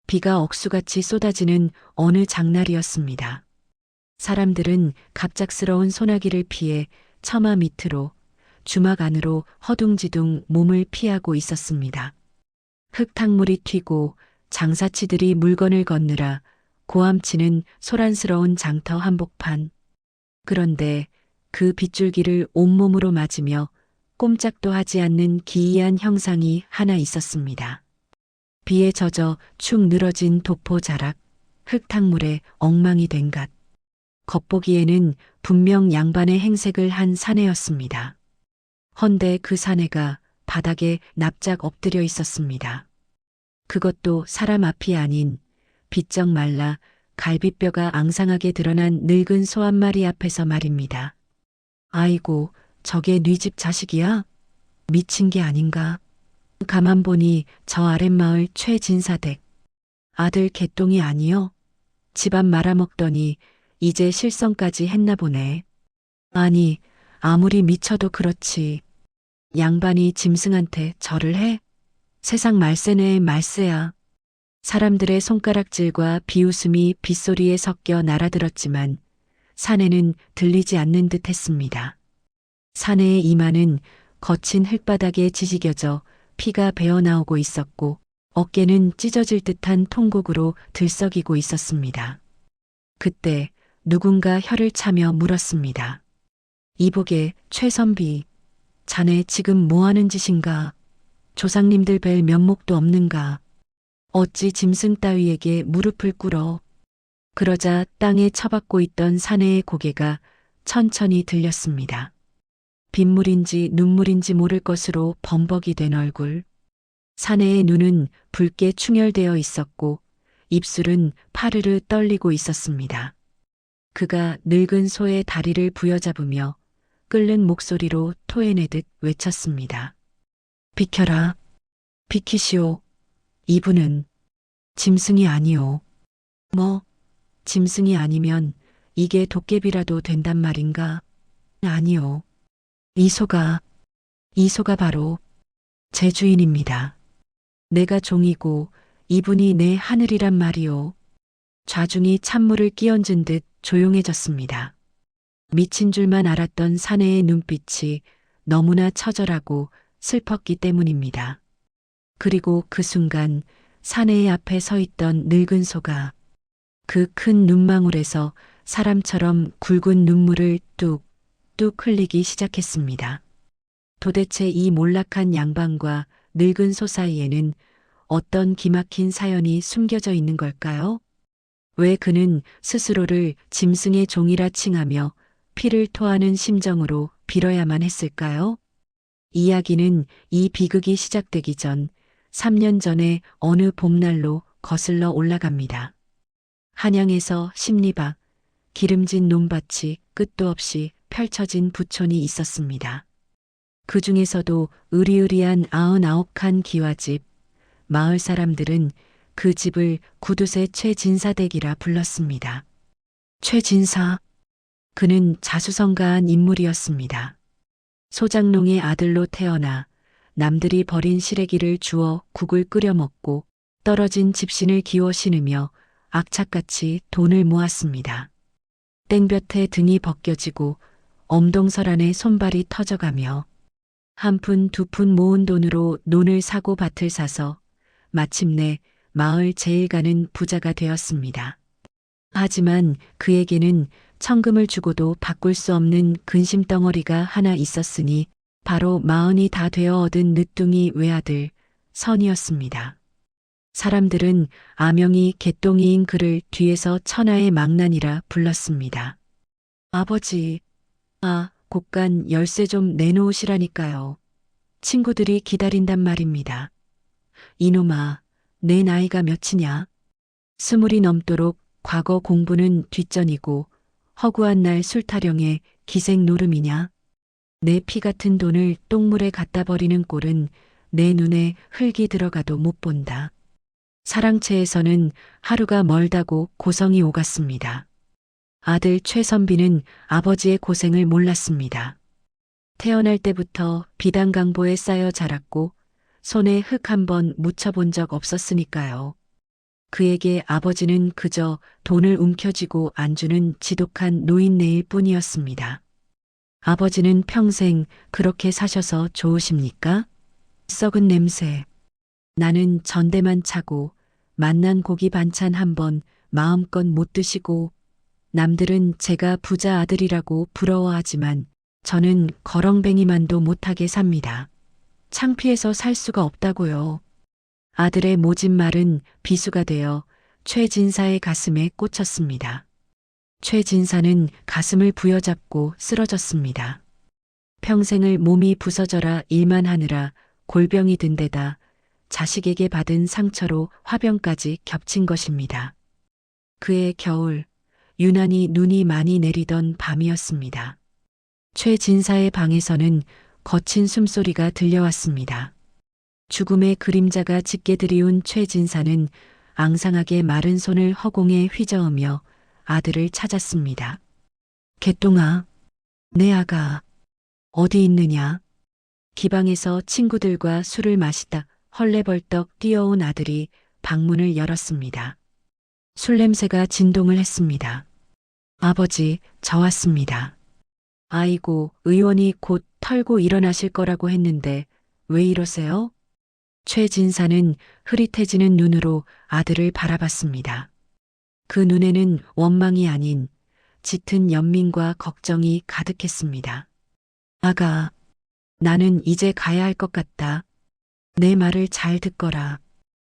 비가 억수같이 쏟아지는 어느 장날이었습니다. 사람들은 갑작스러운 소나기를 피해 처마 밑으로 주막 안으로 허둥지둥 몸을 피하고 있었습니다. 흙탕물이 튀고 장사치들이 물건을 건느라 고함치는 소란스러운 장터 한복판. 그런데 그 빗줄기를 온몸으로 맞으며 꼼짝도 하지 않는 기이한 형상이 하나 있었습니다. 비에 젖어 축 늘어진 도포 자락, 흙탕물에 엉망이 된 갓. 겉보기에는 분명 양반의 행색을 한 사내였습니다. 헌데 그 사내가 바닥에 납작 엎드려 있었습니다. 그것도 사람 앞이 아닌 비쩍 말라 갈비뼈가 앙상하게 드러난 늙은 소 한 마리 앞에서 말입니다. 아이고, 저게 네 집 자식이야? 미친 게 아닌가? 가만 보니 저 아랫마을 최진사댁. 아들 개똥이 아니여? 집안 말아먹더니 이제 실성까지 했나 보네. 아니, 아무리 미쳐도 그렇지. 양반이 짐승한테 절을 해? 세상 말세네 말세야. 사람들의 손가락질과 비웃음이 빗소리에 섞여 날아들었지만 사내는 들리지 않는 듯 했습니다. 사내의 이마는 거친 흙바닥에 지지겨져 피가 배어나오고 있었고 어깨는 찢어질 듯한 통곡으로 들썩이고 있었습니다. 그때 누군가 혀를 차며 물었습니다. 이복의 최선비, 자네 지금 뭐하는 짓인가? 조상님들 뵐 면목도 없는가? 어찌 짐승 따위에게 무릎을 꿇어? 그러자 땅에 처박고 있던 사내의 고개가 천천히 들렸습니다. 빗물인지 눈물인지 모를 것으로 범벅이 된 얼굴. 사내의 눈은 붉게 충혈되어 있었고 입술은 파르르 떨리고 있었습니다. 그가 늙은 소의 다리를 부여잡으며 끓는 목소리로 토해내듯 외쳤습니다. 비켜라. 비키시오. 이분은 짐승이 아니오. 뭐, 짐승이 아니면 이게 도깨비라도 된단 말인가? 아니오. 이 소가 바로 제 주인입니다. 내가 종이고 이분이 내 하늘이란 말이오. 좌중이 찬물을 끼얹은 듯 조용해졌습니다. 미친 줄만 알았던 사내의 눈빛이 너무나 처절하고 슬펐기 때문입니다. 그리고 그 순간 사내의 앞에 서 있던 늙은 소가 그 큰 눈망울에서 사람처럼 굵은 눈물을 뚝뚝 흘리기 시작했습니다. 도대체 이 몰락한 양반과 늙은 소 사이에는 어떤 기막힌 사연이 숨겨져 있는 걸까요? 왜 그는 스스로를 짐승의 종이라 칭하며 피를 토하는 심정으로 빌어야만 했을까요? 이야기는 이 비극이 시작되기 전 3년 전의 어느 봄날로 거슬러 올라갑니다. 한양에서 십리박, 기름진 논밭이 끝도 없이 펼쳐진 부촌이 있었습니다. 그 중에서도 으리으리한 99칸 기와집, 마을 사람들은 그 집을 구두쇠 최진사댁이라 불렀습니다. 최진사, 그는 자수성가한 인물이었습니다. 소장농의 아들로 태어나 남들이 버린 시래기를 주워 국을 끓여 먹고 떨어진 집신을 기워 신으며 악착같이 돈을 모았습니다. 땡볕에 등이 벗겨지고 엄동설 안에 손발이 터져가며 한 푼 두 푼 모은 돈으로 논을 사고 밭을 사서 마침내 마을 제일 가는 부자가 되었습니다. 하지만 그에게는 천금을 주고도 바꿀 수 없는 근심덩어리가 하나 있었으니 바로 40이 다 되어 얻은 늦둥이 외아들 선이었습니다. 사람들은 아명이 개똥이인 그를 뒤에서 천하의 망난이라 불렀습니다. 아버지, 곳간 열쇠 좀 내놓으시라니까요. 친구들이 기다린단 말입니다. 이놈아, 내 나이가 몇이냐? 20이 넘도록 과거 공부는 뒷전이고 허구한 날 술 타령에 기생 노름이냐? 내 피 같은 돈을 똥물에 갖다 버리는 꼴은 내 눈에 흙이 들어가도 못 본다. 사랑채에서는 하루가 멀다고 고성이 오갔습니다. 아들 최선비는 아버지의 고생을 몰랐습니다. 태어날 때부터 비단강보에 쌓여 자랐고 손에 흙 한 번 묻혀본 적 없었으니까요. 그에게 아버지는 그저 돈을 움켜쥐고 안 주는 지독한 노인네일 뿐이었습니다. 아버지는 평생 그렇게 사셔서 좋으십니까? 썩은 냄새. 나는 전대만 차고 맛난 고기 반찬 한 번 마음껏 못 드시고 남들은 제가 부자 아들이라고 부러워하지만 저는 거렁뱅이만도 못하게 삽니다. 창피해서 살 수가 없다고요. 아들의 모진 말은 비수가 되어 최진사의 가슴에 꽂혔습니다. 최진사는 가슴을 부여잡고 쓰러졌습니다. 평생을 몸이 부서져라 일만 하느라 골병이 든 데다 자식에게 받은 상처로 화병까지 겹친 것입니다. 그해 겨울, 유난히 눈이 많이 내리던 밤이었습니다. 최진사의 방에서는 거친 숨소리가 들려왔습니다. 죽음의 그림자가 짙게 들이운 최진사는 앙상하게 마른 손을 허공에 휘저으며 아들을 찾았습니다. 개똥아, 내 아가, 어디 있느냐? 기방에서 친구들과 술을 마시다 헐레벌떡 뛰어온 아들이 방문을 열었습니다. 술 냄새가 진동을 했습니다. 아버지, 저 왔습니다. 아이고, 의원이 곧 털고 일어나실 거라고 했는데 왜 이러세요? 최진사는 흐릿해지는 눈으로 아들을 바라봤습니다. 그 눈에는 원망이 아닌 짙은 연민과 걱정이 가득했습니다. 아가, 나는 이제 가야 할 것 같다. 내 말을 잘 듣거라.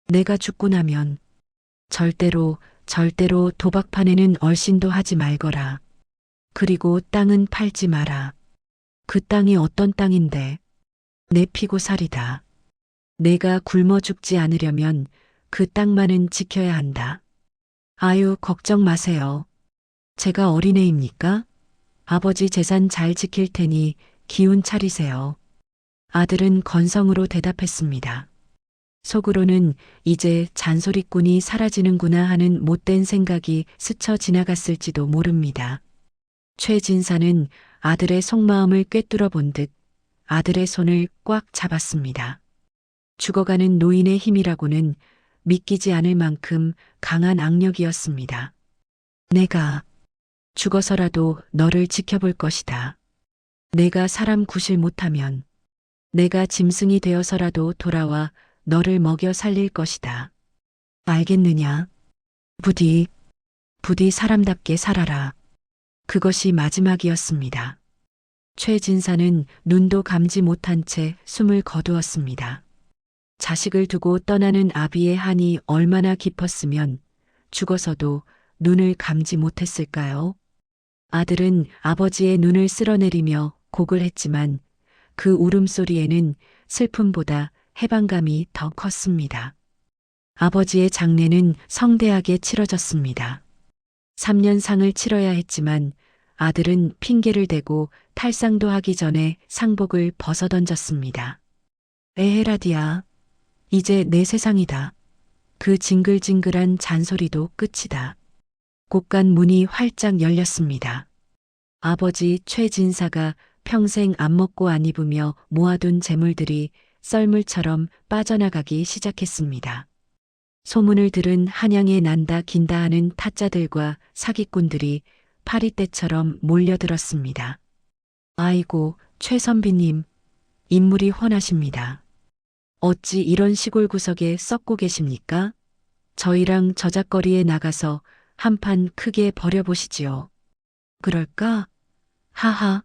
내가 죽고 나면 절대로 도박판에는 얼씬도 하지 말거라. 그리고 땅은 팔지 마라. 그 땅이 어떤 땅인데? 내 피고 살이다. 내가 굶어 죽지 않으려면 그 땅만은 지켜야 한다. 아유, 걱정 마세요. 제가 어린애입니까? 아버지 재산 잘 지킬 테니 기운 차리세요. 아들은 건성으로 대답했습니다. 속으로는 이제 잔소리꾼이 사라지는구나 하는 못된 생각이 스쳐 지나갔을지도 모릅니다. 최진사는 아들의 속마음을 꿰뚫어 본 듯 아들의 손을 꽉 잡았습니다. 죽어가는 노인의 힘이라고는 믿기지 않을 만큼 강한 악력이었습니다. 내가 죽어서라도 너를 지켜볼 것이다. 내가 사람 구실 못하면 내가 짐승이 되어서라도 돌아와 너를 먹여 살릴 것이다. 알겠느냐? 부디 사람답게 살아라. 그것이 마지막이었습니다. 최진사는 눈도 감지 못한 채 숨을 거두었습니다. 자식을 두고 떠나는 아비의 한이 얼마나 깊었으면 죽어서도 눈을 감지 못했을까요? 아들은 아버지의 눈을 쓸어내리며 곡을 했지만 그 울음소리에는 슬픔보다 해방감이 더 컸습니다. 아버지의 장례는 성대하게 치러졌습니다. 3년상을 치러야 했지만 아들은 핑계를 대고 탈상도 하기 전에 상복을 벗어던졌습니다. 에헤라디야, 이제 내 세상이다. 그 징글징글한 잔소리도 끝이다. 곳간 문이 활짝 열렸습니다. 아버지 최진사가 평생 안 먹고 안 입으며 모아둔 재물들이 썰물처럼 빠져나가기 시작했습니다. 소문을 들은 한양에 난다 긴다 하는 타짜들과 사기꾼들이 파리떼처럼 몰려들었습니다. 아이고, 최 선비님, 인물이 훤하십니다. 어찌 이런 시골 구석에 썩고 계십니까? 저희랑 저작거리에 나가서 한판 크게 벌여보시지요. 그럴까? 하하,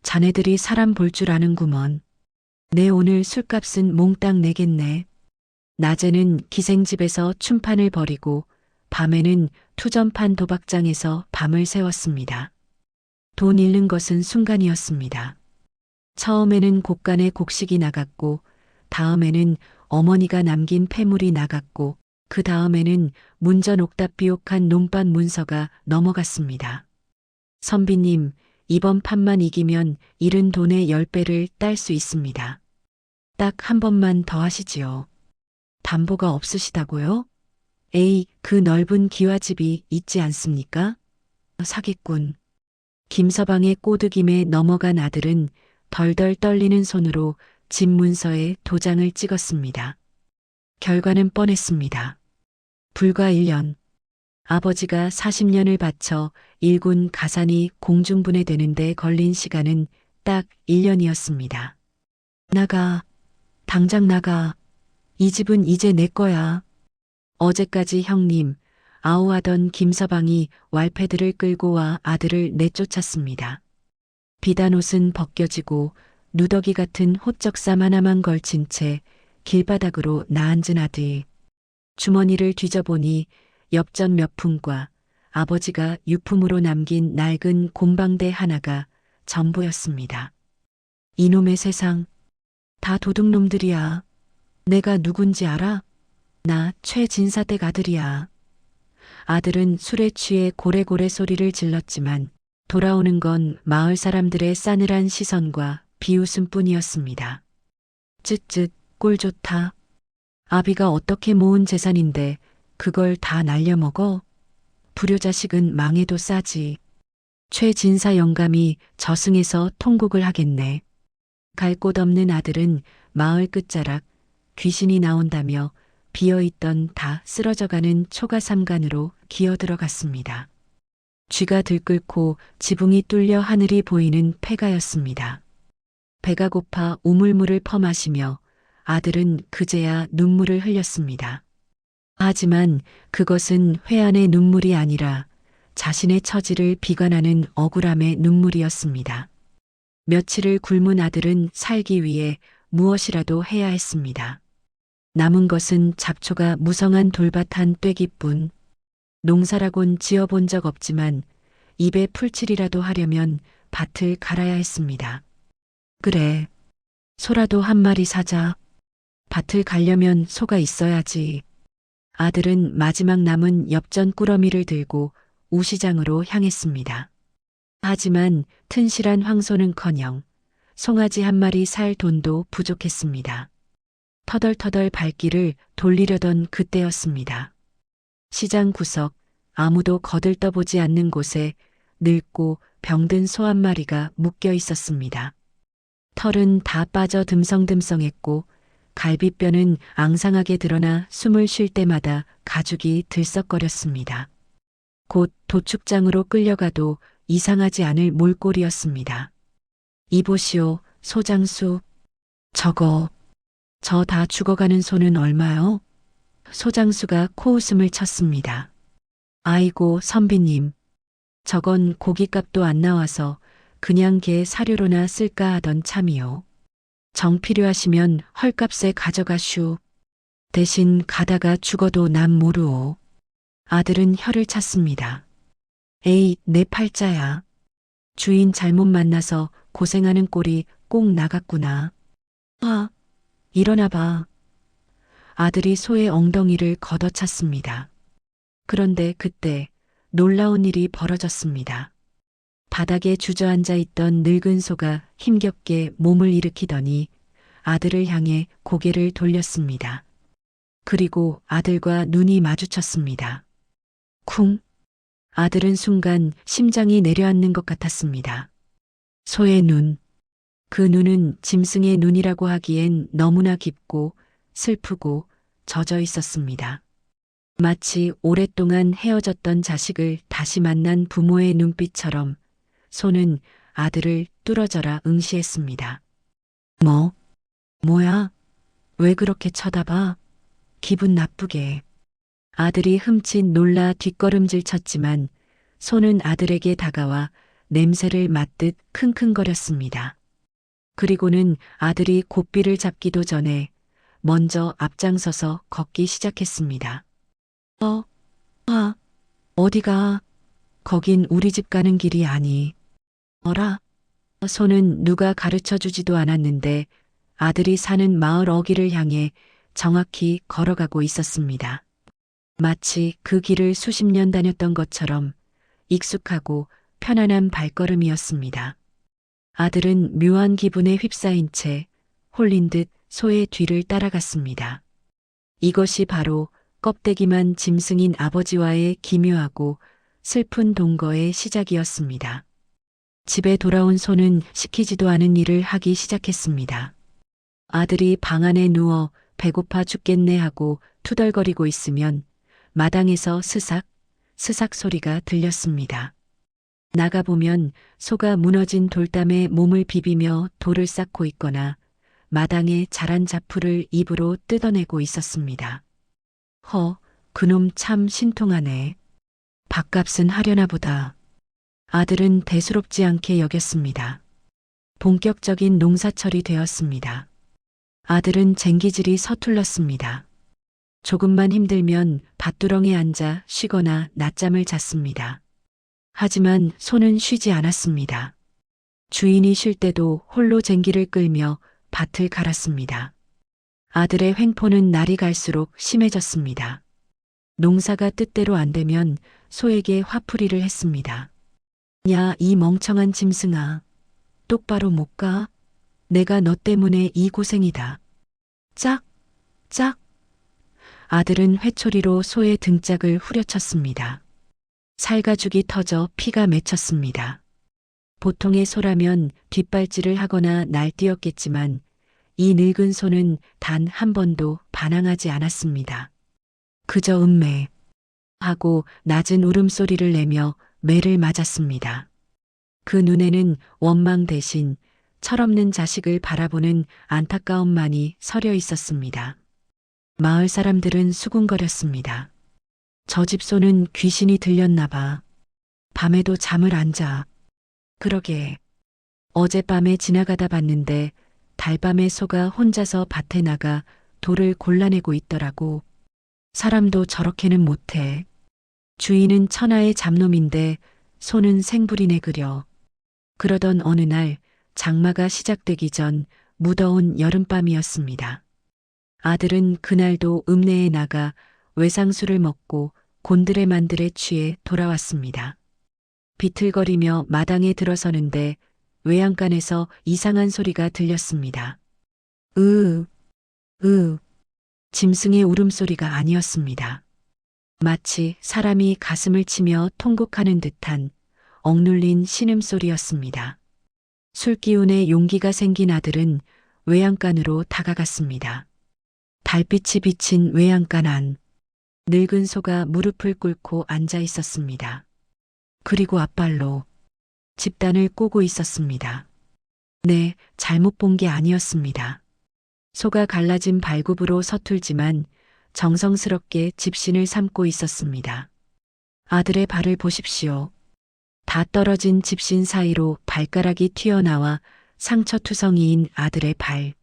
자네들이 사람 볼 줄 아는구먼. 내 오늘 술값은 몽땅 내겠네. 낮에는 기생집에서 춤판을 벌이고 밤에는 투전판 도박장에서 밤을 새웠습니다. 돈 잃는 것은 순간이었습니다. 처음에는 곡간에 곡식이 나갔고 다음에는 어머니가 남긴 폐물이 나갔고 그 다음에는 문전 옥답비옥한 논밭 문서가 넘어갔습니다. 선비님, 이번 판만 이기면 잃은 돈의 10배를 딸 수 있습니다. 딱 한 번만 더 하시지요. 담보가 없으시다고요? 에이, 그 넓은 기와집이 있지 않습니까? 사기꾼. 김서방의 꼬드김에 넘어간 아들은 덜덜 떨리는 손으로 집 문서에 도장을 찍었습니다. 결과는 뻔했습니다. 불과 1년. 아버지가 40년을 바쳐 일군 가산이 공중분해되는데 걸린 시간은 딱 1년이었습니다. 나가, 당장 나가. 이 집은 이제 내 거야. 어제까지 형님, 아우하던 김서방이 왈패들을 끌고 와 아들을 내쫓았습니다. 비단 옷은 벗겨지고 누더기 같은 호적삼 하나만 걸친 채 길바닥으로 나앉은 아들. 주머니를 뒤져보니 엽전 몇 푼과 아버지가 유품으로 남긴 낡은 곰방대 하나가 전부였습니다. 이놈의 세상, 다 도둑놈들이야. 내가 누군지 알아? 나 최진사댁 아들이야. 아들은 술에 취해 고래고래 소리를 질렀지만 돌아오는 건 마을 사람들의 싸늘한 시선과 비웃음뿐이었습니다. 쯧쯧, 꼴 좋다. 아비가 어떻게 모은 재산인데 그걸 다 날려먹어? 불효자식은 망해도 싸지. 최진사 영감이 저승에서 통곡을 하겠네. 갈 곳 없는 아들은 마을 끝자락 귀신이 나온다며 비어있던 다 쓰러져가는 초가삼간으로 기어들어갔습니다. 쥐가 들끓고 지붕이 뚫려 하늘이 보이는 폐가였습니다. 배가 고파 우물물을 퍼마시며 아들은 그제야 눈물을 흘렸습니다. 하지만 그것은 회한의 눈물이 아니라 자신의 처지를 비관하는 억울함의 눈물이었습니다. 며칠을 굶은 아들은 살기 위해 무엇이라도 해야 했습니다. 남은 것은 잡초가 무성한 돌밭 한 떼기뿐. 농사라곤 지어본 적 없지만 입에 풀칠이라도 하려면 밭을 갈아야 했습니다. 그래, 소라도 한 마리 사자. 밭을 갈려면 소가 있어야지. 아들은 마지막 남은 엽전 꾸러미를 들고 우시장으로 향했습니다. 하지만 튼실한 황소는커녕 송아지 한 마리 살 돈도 부족했습니다. 터덜터덜 발길을 돌리려던 그때였습니다. 시장 구석 아무도 거들떠보지 않는 곳에 늙고 병든 소 한 마리가 묶여 있었습니다. 털은 다 빠져 듬성듬성했고 갈비뼈는 앙상하게 드러나 숨을 쉴 때마다 가죽이 들썩거렸습니다. 곧 도축장으로 끌려가도 이상하지 않을 몰골이었습니다. 이보시오, 소장수. 저 다 죽어가는 소는 얼마요? 소장수가 코웃음을 쳤습니다. 아이고, 선비님. 저건 고깃값도 안 나와서 그냥 개 사료로나 쓸까 하던 참이요. 정 필요하시면 헐값에 가져가슈. 대신 가다가 죽어도 남 모르오. 아들은 혀를 찼습니다. 에이, 내 팔자야. 주인 잘못 만나서 고생하는 꼴이 꼭 나갔구나. 일어나봐. 아들이 소의 엉덩이를 걷어찼습니다. 그런데 그때 놀라운 일이 벌어졌습니다. 바닥에 주저앉아 있던 늙은 소가 힘겹게 몸을 일으키더니 아들을 향해 고개를 돌렸습니다. 그리고 아들과 눈이 마주쳤습니다. 쿵! 아들은 순간 심장이 내려앉는 것 같았습니다. 소의 눈. 그 눈은 짐승의 눈이라고 하기엔 너무나 깊고 슬프고 젖어 있었습니다. 마치 오랫동안 헤어졌던 자식을 다시 만난 부모의 눈빛처럼 소는 아들을 뚫어져라 응시했습니다. 뭐야? 왜 그렇게 쳐다봐? 기분 나쁘게. 아들이 흠칫 놀라 뒷걸음질 쳤지만 소는 아들에게 다가와 냄새를 맡듯 킁킁거렸습니다. 그리고는 아들이 고삐를 잡기도 전에 먼저 앞장서서 걷기 시작했습니다. 어디가? 거긴 우리 집 가는 길이 아니. 어라? 소는 누가 가르쳐 주지도 않았는데 아들이 사는 마을 어귀를 향해 정확히 걸어가고 있었습니다. 마치 그 길을 수십 년 다녔던 것처럼 익숙하고 편안한 발걸음이었습니다. 아들은 묘한 기분에 휩싸인 채 홀린 듯 소의 뒤를 따라갔습니다. 이것이 바로 껍데기만 짐승인 아버지와의 기묘하고 슬픈 동거의 시작이었습니다. 집에 돌아온 소는 시키지도 않은 일을 하기 시작했습니다. 아들이 방 안에 누워 배고파 죽겠네 하고 투덜거리고 있으면 마당에서 스삭, 스삭 소리가 들렸습니다. 나가보면 소가 무너진 돌담에 몸을 비비며 돌을 쌓고 있거나 마당에 자란 자풀을 입으로 뜯어내고 있었습니다. 그놈 참 신통하네. 밥값은 하려나 보다. 아들은 대수롭지 않게 여겼습니다. 본격적인 농사철이 되었습니다. 아들은 쟁기질이 서툴렀습니다. 조금만 힘들면 밭두렁에 앉아 쉬거나 낮잠을 잤습니다. 하지만 소는 쉬지 않았습니다. 주인이 쉴 때도 홀로 쟁기를 끌며 밭을 갈았습니다. 아들의 횡포는 날이 갈수록 심해졌습니다. 농사가 뜻대로 안 되면 소에게 화풀이를 했습니다. 야, 이 멍청한 짐승아. 똑바로 못 가? 내가 너 때문에 이 고생이다. 짝, 짝. 아들은 회초리로 소의 등짝을 후려쳤습니다. 살가죽이 터져 피가 맺혔습니다. 보통의 소라면 뒷발질을 하거나 날뛰었겠지만 이 늙은 소는 단 한 번도 반항하지 않았습니다. 그저 음매 하고 낮은 울음소리를 내며 매를 맞았습니다. 그 눈에는 원망 대신 철없는 자식을 바라보는 안타까움만이 서려 있었습니다. 마을 사람들은 수군거렸습니다. 저 집 소는 귀신이 들렸나 봐. 밤에도 잠을 안 자. 그러게. 어젯밤에 지나가다 봤는데 달밤에 소가 혼자서 밭에 나가 돌을 골라내고 있더라고. 사람도 저렇게는 못해. 주인은 천하의 잡놈인데 소는 생불이네 그려. 그러던 어느 날 장마가 시작되기 전 무더운 여름밤이었습니다. 아들은 그날도 읍내에 나가 외상술을 먹고 곤드레만드레 취해 돌아왔습니다. 비틀거리며 마당에 들어서는데 외양간에서 이상한 소리가 들렸습니다. 짐승의 울음소리가 아니었습니다. 마치 사람이 가슴을 치며 통곡하는 듯한 억눌린 신음소리였습니다. 술기운에 용기가 생긴 아들은 외양간으로 다가갔습니다. 달빛이 비친 외양간 안. 늙은 소가 무릎을 꿇고 앉아 있었습니다. 그리고 앞발로 집단을 꼬고 있었습니다. 네, 잘못 본 게 아니었습니다. 소가 갈라진 발굽으로 서툴지만 정성스럽게 집신을 삼고 있었습니다. 아들의 발을 보십시오. 다 떨어진 집신 사이로 발가락이 튀어나와 상처투성이인 아들의 발.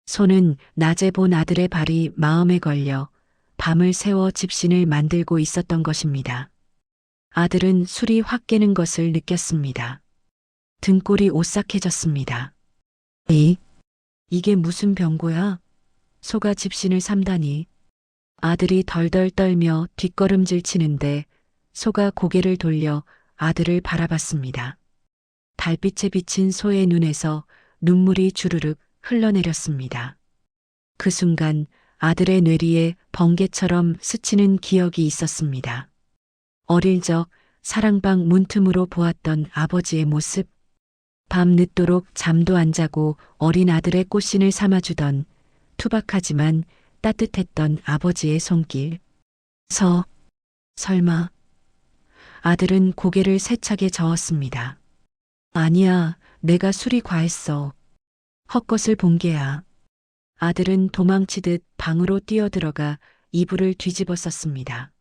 소는 낮에 본 아들의 발이 마음에 걸려 밤을 새워 집신을 만들고 있었던 것입니다. 아들은 술이 확 깨는 것을 느꼈습니다. 등골이 오싹해졌습니다. 이게 무슨 병고야? 소가 집신을 삼다니. 아들이 덜덜 떨며 뒷걸음질 치는데 소가 고개를 돌려 아들을 바라봤습니다. 달빛에 비친 소의 눈에서 눈물이 주르륵 흘러내렸습니다. 그 순간 아들의 뇌리에 번개처럼 스치는 기억이 있었습니다. 어릴 적 사랑방 문틈으로 보았던 아버지의 모습, 밤 늦도록 잠도 안 자고 어린 아들의 꽃신을 삼아주던 투박하지만 따뜻했던 아버지의 손길. 설마. 아들은 고개를 세차게 저었습니다. 아니야, 내가 술이 과했어. 헛것을 본 게야. 아들은 도망치듯 방으로 뛰어들어가 이불을 뒤집어 썼습니다.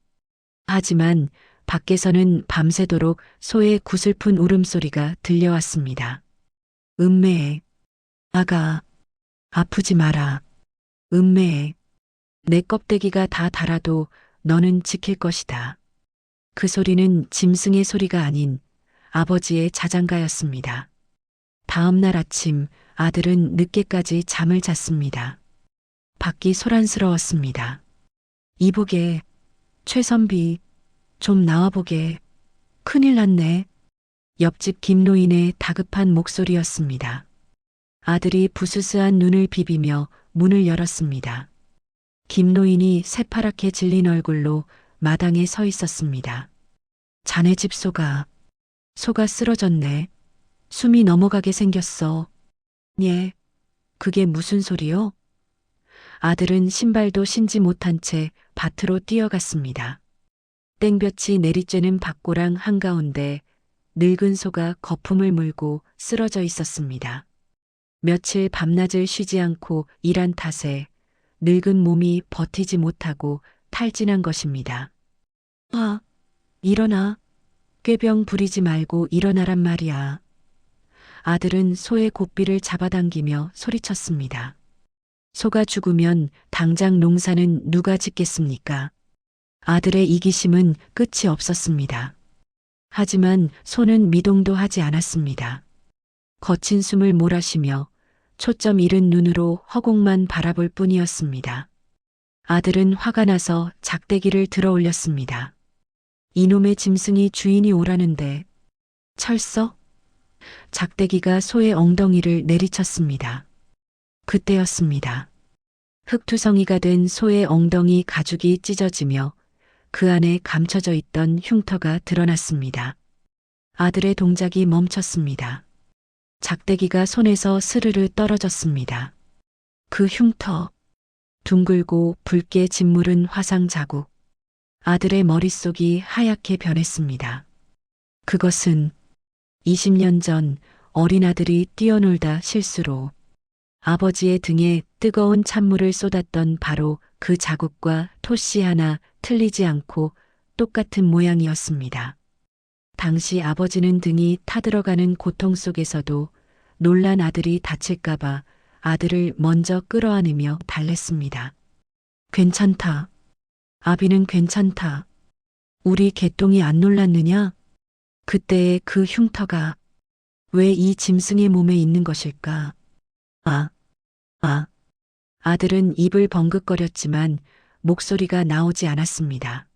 하지만 밖에서는 밤새도록 소의 구슬픈 울음소리가 들려왔습니다. 음매해. 아가. 아프지 마라. 음매해. 내 껍데기가 다 닳아도 너는 지킬 것이다. 그 소리는 짐승의 소리가 아닌 아버지의 자장가였습니다. 다음 날 아침 아들은 늦게까지 잠을 잤습니다. 밖이 소란스러웠습니다. 이보게, 최선비, 좀 나와보게. 큰일 났네. 옆집 김노인의 다급한 목소리였습니다. 아들이 부스스한 눈을 비비며 문을 열었습니다. 김노인이 새파랗게 질린 얼굴로 마당에 서 있었습니다. 자네 집 소가 쓰러졌네. 숨이 넘어가게 생겼어. 예, 그게 무슨 소리요? 아들은 신발도 신지 못한 채 밭으로 뛰어갔습니다. 땡볕이 내리쬐는 밭고랑 한가운데 늙은 소가 거품을 물고 쓰러져 있었습니다. 며칠 밤낮을 쉬지 않고 일한 탓에 늙은 몸이 버티지 못하고 탈진한 것입니다. 아, 일어나. 꾀병 부리지 말고 일어나란 말이야. 아들은 소의 고삐를 잡아당기며 소리쳤습니다. 소가 죽으면 당장 농사는 누가 짓겠습니까? 아들의 이기심은 끝이 없었습니다. 하지만 소는 미동도 하지 않았습니다. 거친 숨을 몰아쉬며 초점 잃은 눈으로 허공만 바라볼 뿐이었습니다. 아들은 화가 나서 작대기를 들어 올렸습니다. 이놈의 짐승이 주인이 오라는데 철썩? 작대기가 소의 엉덩이를 내리쳤습니다. 그때였습니다. 흙투성이가 된 소의 엉덩이 가죽이 찢어지며 그 안에 감춰져 있던 흉터가 드러났습니다. 아들의 동작이 멈췄습니다. 작대기가 손에서 스르르 떨어졌습니다. 그 흉터, 둥글고 붉게 짓무른 화상 자국. 아들의 머릿속이 하얗게 변했습니다. 그것은 20년 전 어린 아들이 뛰어놀다 실수로 아버지의 등에 뜨거운 찬물을 쏟았던 바로 그 자국과 토씨 하나 틀리지 않고 똑같은 모양이었습니다. 당시 아버지는 등이 타들어가는 고통 속에서도 놀란 아들이 다칠까봐 아들을 먼저 끌어안으며 달랬습니다. 괜찮다. 아비는 괜찮다. 우리 개똥이 안 놀랐느냐? 그때의 그 흉터가 왜 이 짐승의 몸에 있는 것일까? 아들은 입을 벙긋거렸지만 목소리가 나오지 않았습니다.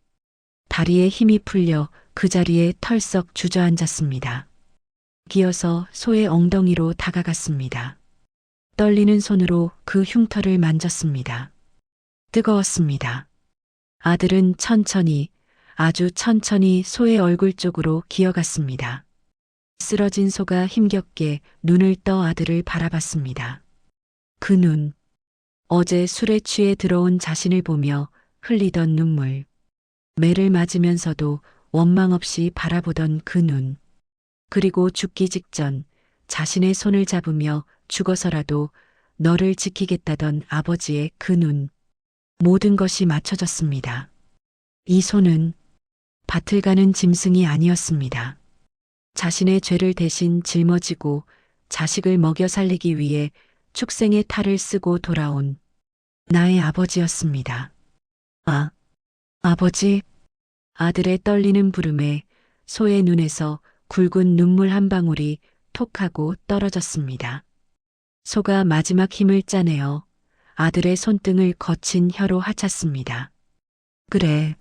다리에 힘이 풀려 그 자리에 털썩 주저앉았습니다. 기어서 소의 엉덩이로 다가갔습니다. 떨리는 손으로 그 흉터를 만졌습니다. 뜨거웠습니다. 아들은 천천히, 아주 천천히 소의 얼굴 쪽으로 기어갔습니다. 쓰러진 소가 힘겹게 눈을 떠 아들을 바라봤습니다. 그 눈, 어제 술에 취해 들어온 자신을 보며 흘리던 눈물, 매를 맞으면서도 원망 없이 바라보던 그 눈, 그리고 죽기 직전 자신의 손을 잡으며 죽어서라도 너를 지키겠다던 아버지의 그 눈, 모든 것이 맞춰졌습니다. 이 손은 밭을 가는 짐승이 아니었습니다. 자신의 죄를 대신 짊어지고 자식을 먹여 살리기 위해 축생의 탈을 쓰고 돌아온 나의 아버지였습니다. 아버지. 아들의 떨리는 부름에 소의 눈에서 굵은 눈물 한 방울이 톡 하고 떨어졌습니다. 소가 마지막 힘을 짜내어 아들의 손등을 거친 혀로 하찼습니다. 그래,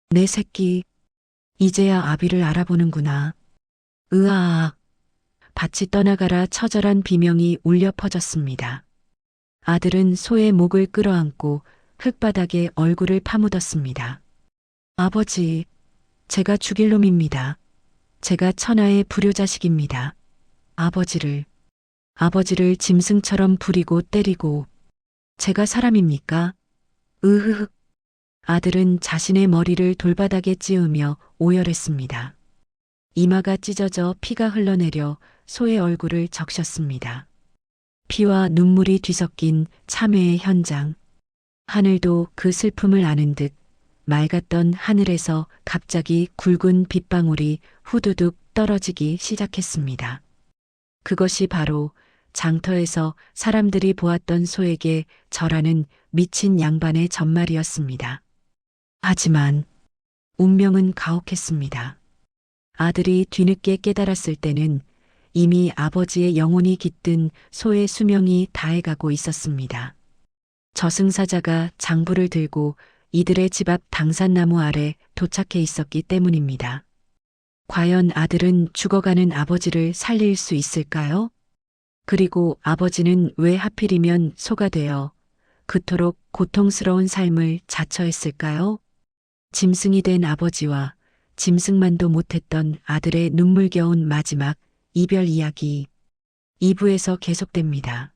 내 새끼, 이제야 아비를 알아보는구나. 으아악. 밭이 떠나가라 처절한 비명이 울려 퍼졌습니다. 아들은 소의 목을 끌어안고 흙바닥에 얼굴을 파묻었습니다. 아버지, 제가 죽일 놈입니다. 제가 천하의 불효자식입니다. 아버지를 짐승처럼 부리고 때리고 제가 사람입니까? 으흐흐. 아들은 자신의 머리를 돌바닥에 찌우며 오열했습니다. 이마가 찢어져 피가 흘러내려 소의 얼굴을 적셨습니다. 피와 눈물이 뒤섞인 참회의 현장. 하늘도 그 슬픔을 아는 듯 맑았던 하늘에서 갑자기 굵은 빗방울이 후두둑 떨어지기 시작했습니다. 그것이 바로 장터에서 사람들이 보았던 소에게 절하는 미친 양반의 전말이었습니다. 하지만 운명은 가혹했습니다. 아들이 뒤늦게 깨달았을 때는 이미 아버지의 영혼이 깃든 소의 수명이 다해가고 있었습니다. 저승사자가 장부를 들고 이들의 집 앞 당산나무 아래 도착해 있었기 때문입니다. 과연 아들은 죽어가는 아버지를 살릴 수 있을까요? 그리고 아버지는 왜 하필이면 소가 되어 그토록 고통스러운 삶을 자처했을까요? 짐승이 된 아버지와 짐승만도 못했던 아들의 눈물겨운 마지막 이별 이야기 2부에서 계속됩니다.